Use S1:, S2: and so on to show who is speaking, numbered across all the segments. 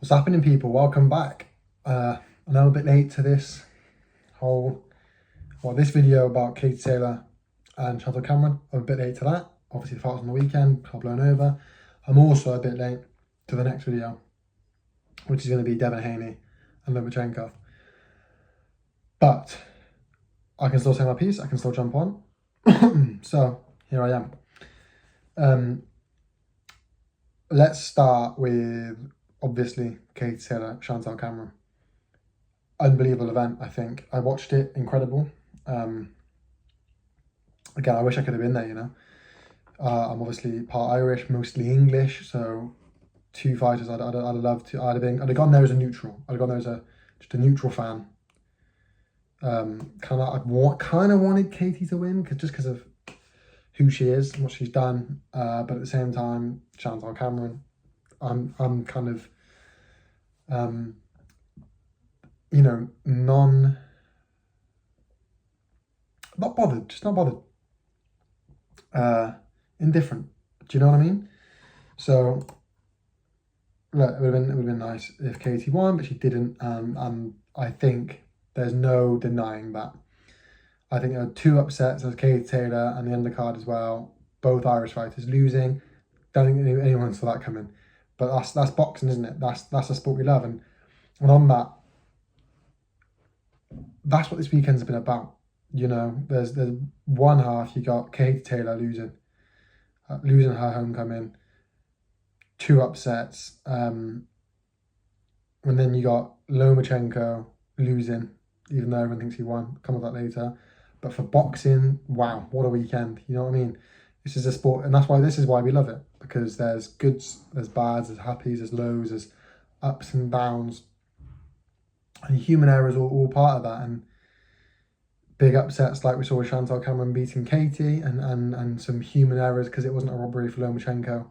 S1: What's happening, people? Welcome back. I know I'm a bit late to this this video about Katie Taylor and Chantelle Cameron. I'm a bit late to that. Obviously the fight was on the weekend, got blown over. I'm also a bit late to the next video, which is going to be Devin Haney and Lomachenko. But I can still say my piece, I can still jump on. So here I am. Let's start with, obviously, Katie Taylor, Chantelle Cameron. Unbelievable event, I think. I watched it, incredible. Again, I wish I could have been there, you know. I'm obviously part Irish, mostly English, so two fighters I'd have loved to. I'd have gone there as a neutral. I'd have gone there as just a neutral fan. Kind of wanted Katie to win, because of who she is and what she's done. But at the same time, Chantelle Cameron, I'm kind of you know, not bothered, just not bothered. Indifferent. Do you know what I mean? So look, it would have been nice if Katie won, but she didn't. And I think there's no denying that. I think there are two upsets. There's Katie Taylor and the undercard as well. Both Irish fighters losing. Don't think anyone saw that coming. But that's boxing, isn't it? That's a sport we love. And on that, that's what this weekend's been about. You know, there's one half, you got Katie Taylor losing her homecoming, two upsets, and then you got Lomachenko losing, even though everyone thinks he won. Come on that later. But for boxing, wow, what a weekend. You know what I mean? This is a sport, and this is why we love it, because there's goods, there's bads, there's happies, there's lows, there's ups and downs. And human error is all part of that. And big upsets like we saw with Chantelle Cameron beating Katie, and some human errors because it wasn't a robbery for Lomachenko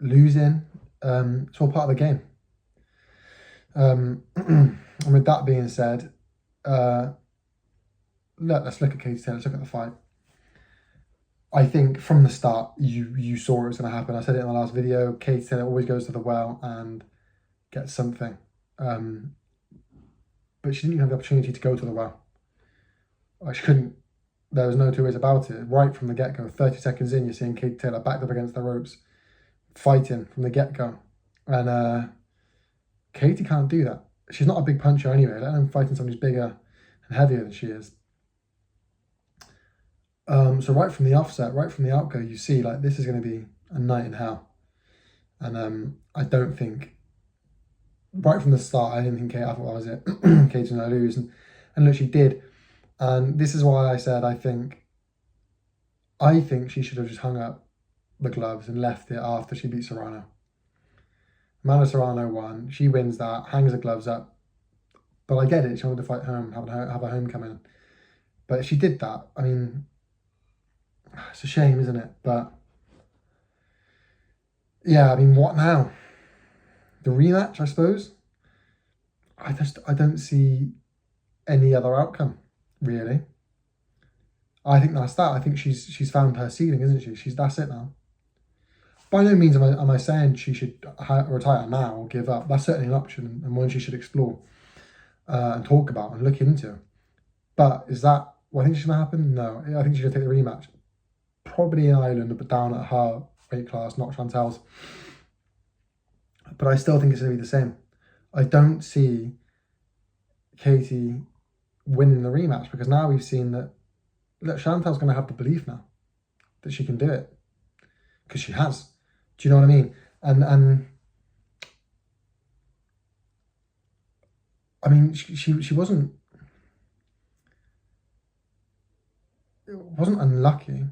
S1: losing. It's all part of the game. And with that being said, let's look at Katie Taylor, let's look at the fight. I think from the start, you saw it was going to happen. I said it in the last video, Katie Taylor always goes to the well and gets something. But she didn't even have the opportunity to go to the well. She couldn't. There was no two ways about it. Right from the get-go, 30 seconds in, you're seeing Katie Taylor backed up against the ropes, fighting from the get-go. And Katie can't do that. She's not a big puncher anyway, let alone fighting someone who's bigger and heavier than she is. So right from the offset, right from the outgo, you see, like, this is going to be a night in hell. And I don't think, right from the start, I didn't think I thought that was it. Katie's going to lose. And look, she did. And this is why I said I think she should have just hung up the gloves and left it after she beat Serrano. Amanda Serrano won. She wins that, hangs the gloves up. But I get it. She wanted to fight home, have a homecoming. But if she did that, I mean, it's a shame, isn't it? But yeah, I mean, what now? The rematch, I suppose. I don't see any other outcome, really. I think that's that. I think she's found her ceiling, isn't she? That's it now. By no means am I saying she should retire now or give up. That's certainly an option, and one she should explore and talk about and look into. But is that what I think is going to happen? No. I think she should take the rematch. Probably in Ireland, but down at her weight class, not Chantelle's. But I still think it's going to be the same. I don't see Katie winning the rematch, because now we've seen that, look, Chantelle's going to have the belief now that she can do it, because she has. Do you know what I mean? And I mean, she wasn't unlucky.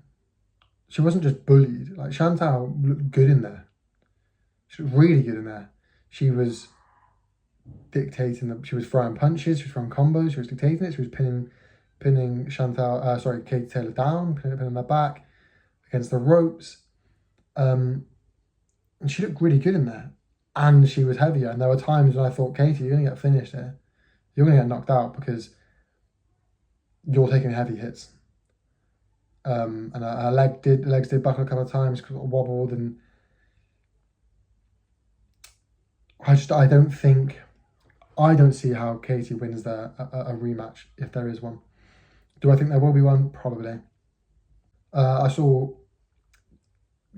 S1: She wasn't just bullied. Like, Chantelle looked good in there. She was really good in there. She was dictating she was throwing punches, she was throwing combos, she was dictating it, she was pinning Katie Taylor down, pinning her back against the ropes. And she looked really good in there. And she was heavier. And there were times when I thought, Katie, you're gonna get finished here. You're gonna get knocked out because you're taking heavy hits. And her legs did buckle a couple of times, wobbled, and I don't think, I don't see how Katie wins a rematch if there is one. Do I think there will be one? Probably. I saw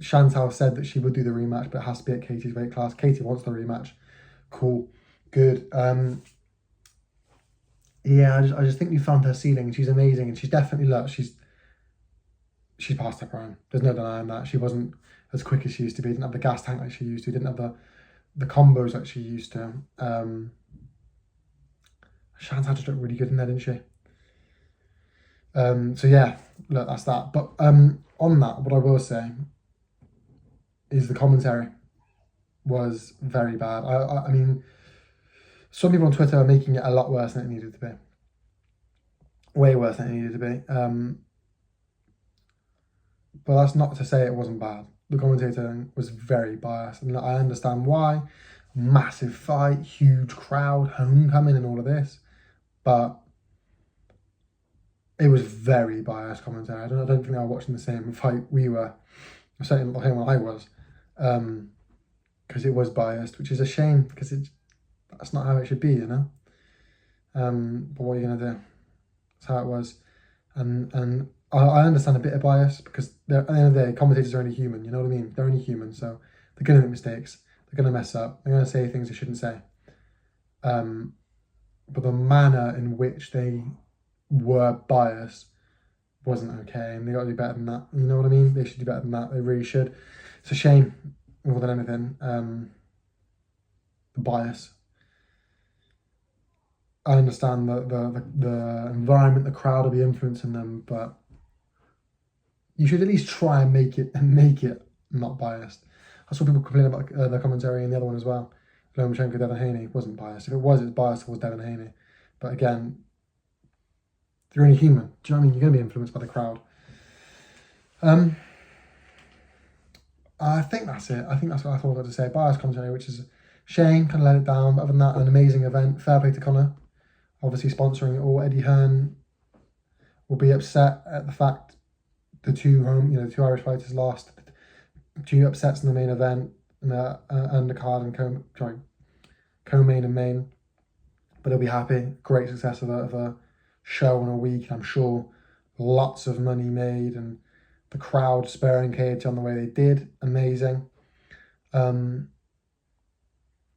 S1: Chantelle said that she would do the rematch, but it has to be at Katie's weight class. Katie wants the rematch. Cool. Good. Yeah, I just think we found her ceiling. She's amazing, and she's definitely, look, she's past her prime. There's no denying that. She wasn't as quick as she used to be. Didn't have the gas tank like she used to. Didn't have the combos like she used to. Chantelle just looked really good in there, didn't she? So yeah, look, that's that. But on that, what I will say is the commentary was very bad. I mean, some people on Twitter are making it a lot worse than it needed to be. Way worse than it needed to be. But that's not to say it wasn't bad. The commentator was very biased, and I understand why. Massive fight, huge crowd, homecoming, and all of this, but it was very biased commentary. I don't think they were watching the same fight we were. Certainly not the same one I was, because it was biased, which is a shame because that's not how it should be, you know. But what are you gonna do? That's how it was, and I understand a bit of bias because at the end of the day, commentators are only human. You know what I mean? They're only human, so they're gonna make mistakes. They're gonna mess up. They're gonna say things they shouldn't say. But the manner in which they were biased wasn't okay, and they got to do better than that. You know what I mean? They should do better than that. They really should. It's a shame more than anything. The bias. I understand the environment, the crowd will be influencing them, but you should at least try and make it not biased. I saw people complain about the commentary in the other one as well. Lomachenko, Devin Haney wasn't biased. If it was, it's biased towards Devin Haney. But again, you're only human. Do you know what I mean? You're going to be influenced by the crowd. I think that's it. I think that's what I thought I had to say. Biased commentary, which is a shame, kind of let it down. But other than that, an amazing event. Fair play to Connor. Obviously sponsoring it all. Eddie Hearn will be upset at the fact the two Irish fighters lost. 2 upsets in the main event, undercard and co-main and main. But he'll be happy. Great success of a show in a week. I'm sure lots of money made, and the crowd sparing KH on the way they did. Amazing. I think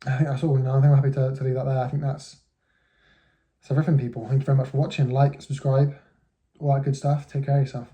S1: that's all. I think I'm happy to leave that there. I think that's everything, people. Thank you very much for watching. Like, subscribe, all that good stuff. Take care of yourself.